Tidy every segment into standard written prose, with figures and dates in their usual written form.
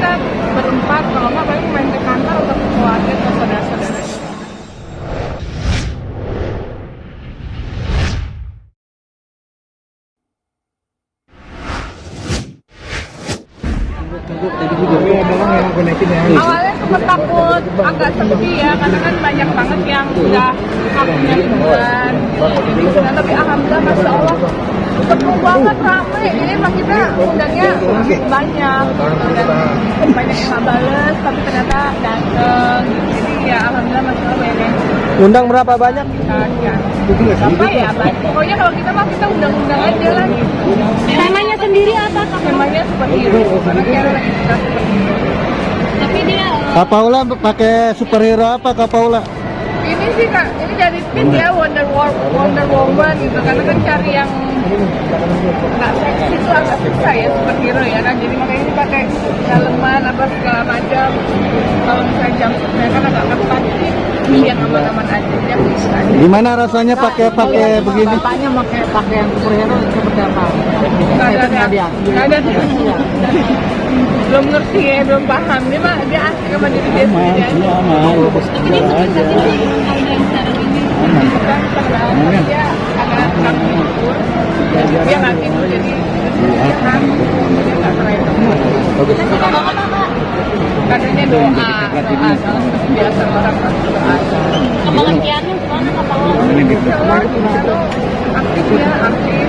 kita berempat, kalau nggak paling main ke kantor atau ke keluarga atau saudara-saudara. Awalnya sempat takut, agak sepi ya, karena kan banyak banget yang udah punya liburan gitu. Tapi alhamdulillah masya Allah seru banget, rame. Jadi emang kita undangnya banyak gitu, dan banyak yang nggak bales, tapi ternyata dateng gitu. Jadi ya alhamdulillah masya Allah banyak yang Undang berapa banyak? ya. Apa ya, banyak. Pokoknya kalau kita mah kita undang-undang aja lah. Temanya sendiri apa? Temanya superhero, karena kita lagi suka superhero. Tapi dia Kak Paula pakai superhero apa Kak Paula? Ini sih kak, ini dari Spin ya, Wonder Woman gitu. Karena kan cari yang nggak seksi itu agak susah ya superhero ya kan. Jadi makanya ini pakai daleman apa segala macam. Kalau misalnya jumpsuitnya kan agak ketat, jadi yang aman-aman aja, yang bisa aja. Gimana rasanya pakai begini? Bapaknya pakai yang superhero seperti apa? Nggak ada. Belum ngerti ya, belum paham. Dia mah dia asik sama diri dia sendiri aja. tapi dia sukses nggak sih dari tahun yang sekarang ini? Bukan karena dia agak kurang tidur, dia nggak tidur jadi dia nggak keren. Katanya doa biasa orang doa. Kembangan Keanu gimana Kak Paula? Kalau aktif ya, aktif.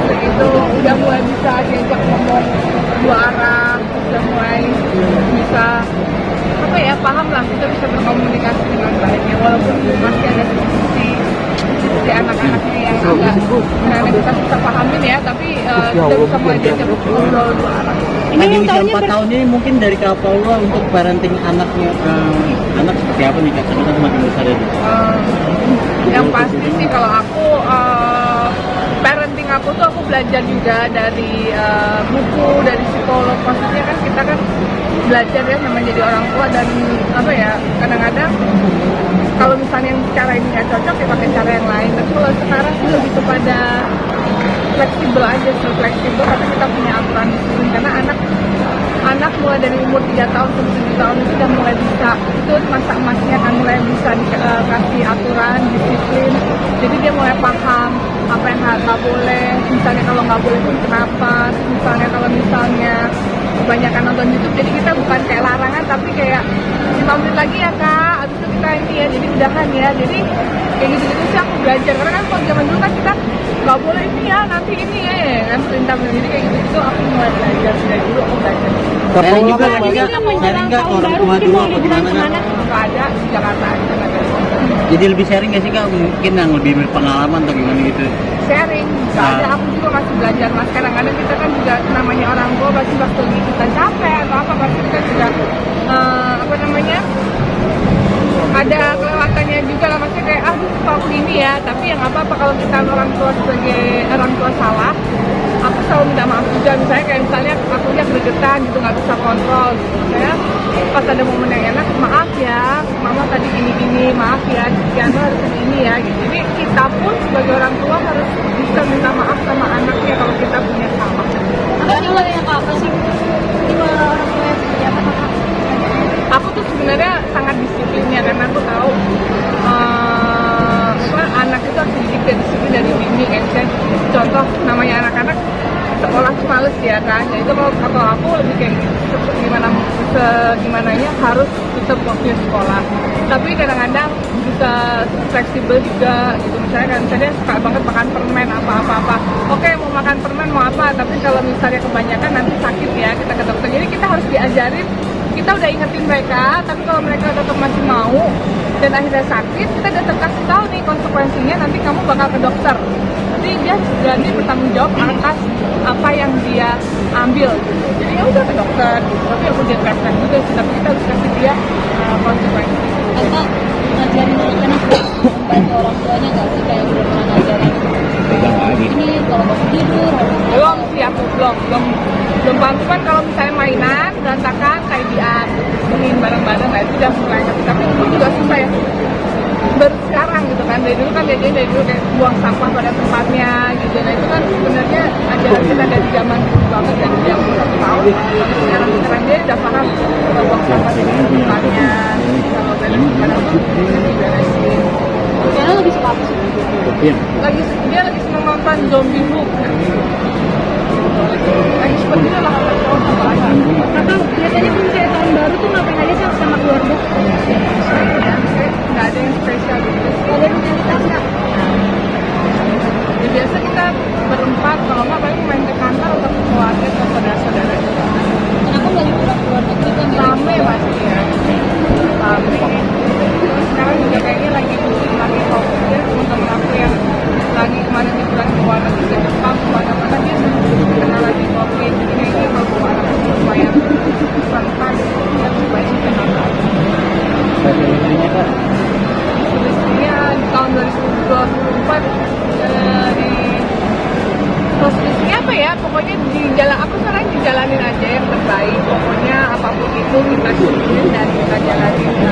Terus itu udah mulai bisa diajak ngomong dua arah, udah mulai bisa apa ya, paham lah, kita bisa berkomunikasi dengan baik ya, walaupun masih ada si anak-anaknya yang agak nah, kita bisa pahamin ya, tapi kita bisa mulai diajak ngobrol dua arah. Nah, di usia 4 tahun ini mungkin dari Kak Paula untuk parenting anaknya, anak seperti apa nih Kak? Karena kan semakin besar ya. Yang pasti sih kalau aku parenting aku tuh aku belajar juga dari buku, dari psikolog. Maksudnya kan kita kan belajar ya sama jadi orang tua, dan apa ya, kadang-kadang kalau misalnya yang cara ini nggak cocok ya pakai cara yang lain. Tapi kalau sekarang sih lebih kepada fleksibel aja sih, fleksibel, tapi kita punya aturan disiplin. Karena anak mulai dari umur 3 tahun sampai 7 tahun itu udah mulai bisa, itu masa emasnya kan, mulai bisa dikasih aturan, disiplin. Jadi dia mulai paham apa yang nggak boleh, misalnya kalau nggak boleh pun kenapa, misalnya kalau misalnya kebanyakan nonton YouTube, jadi kita bukan kayak larangan, tapi kayak 5 menit lagi ya kak, abis itu kita ini ya, jadi udahan ya. Jadi kayak gitu-gitu sih aku belajar, karena kan kalau zaman dulu kan kita nggak boleh ini ya, nanti ini ya kan, perintah. Jadi kayak gitu-gitu aku mulai belajar, dari dulu aku belajar. Sharing juga lagi Kak, sharing Kak ke orang tua dulu apa gimana Kak? Nggak ada, di Jakarta aja nggak ada. Jadi lebih sharing nggak sih Kak? Mungkin yang lebih berpengalaman atau gimana gitu? Sharing, nggak ada, aku juga masih belajar mas. Kadang-kadang kita kan juga namanya orang tua, pasti waktu kita capek atau apa, pasti kita juga apa namanya, ada kelewatannya juga lah, maksudnya kayak aduh kok aku gini ya. Tapi yang apa-apa, kalau kita orang tua sebagai orang tua salah, aku selalu minta maaf juga. Misalnya kayak aku aja gregetan gitu, nggak bisa kontrol gitu. Saya pas ada momen yang enak, maaf ya mama tadi gini-gini, maaf ya Kiano harus ini ya gitu. Jadi kita pun sebagai orang tua harus bisa minta maaf sama anaknya kalau kita punya salah. Apa nilai yang apa sih? Gimana orang tua yang seperti apa Kak? Aku tuh sebenarnya sangat disiplinnya, karena aku tahu anak itu harus dididik disiplin dari dini kan. Contoh namanya anak-anak sekolah tuh males ya kan. Jadi itu kalau aku lebih kayak gitu, gimananya harus tetap waktunya sekolah. Tapi kadang-kadang bisa fleksibel juga gitu. Misalnya kan saya suka banget makan permen apa-apa. Oke, mau makan permen mau apa, tapi kalau misalnya kebanyakan nanti sakit ya, kita ke dokter. Jadi kita harus diajarin, kita udah ingetin mereka, tapi kalau mereka tetap masih mau dan akhirnya sakit, kita tetap kasih tahu nih konsekuensinya, nanti kamu bakal ke dokter. Nanti dia berani bertanggung jawab atas apa yang dia ambil gitu. Jadi ya udah ke dokter gitu. Tapi aku dia kasihan juga sih, tapi kita harus kasih dia konsekuensi. Kakak ngajarin anak-anak membantu orang tuanya nggak sih, kayak udah pernah ngajarin ini kalau bangun tidur harus Belum sih, aku belum paham. Cuman kalau misalnya mainan berantakan kayak dibersihin bareng-bareng, nah itu udah mulai. Tapi itu juga susah ya, baru sekarang gitu kan. Dari dulu kan dari dulu kayak buang sampah pada tempatnya gitu. Nah itu kan sebenarnya ajaran kita dari zaman dulu banget, dari yang 1 tahun sampai sekarang kita kan dia udah paham buang sampah di tempatnya, kalau beres pada diberesin. Karena lebih suka apa sih? Dia lagi seneng nonton Zombie Book. Lagi seperti itu lah apa aja. Kakak biasanya kalau misalnya tahun baru tuh ngapain aja sih sama keluarga? Nggak ada yang spesial gitu. Gak ada rutinitas nggak? Ya, biasa kita berempat, kalau nggak paling main ke kantor atau ke keluarga atau saudara-saudara juga. Kenapa nggak liburan ke luar negeri kan? Rame pasti ya, rame. Terus sekarang juga kayaknya lagi fokus ya teman-teman aku yang lagi kemarin liburan ke luar negeri ke Jepang, kemana-mana dia kena lagi COVID, jadi kayaknya mau bawa anak supaya rentan dan supaya kita nakal. Resolusinya Kak? Resolusinya di tahun 2024 di resolusinya apa ya? Pokoknya di jalan aku sekarang dijalanin aja yang terbaik. Pokoknya apapun itu kita syukurin dan kita jalanin.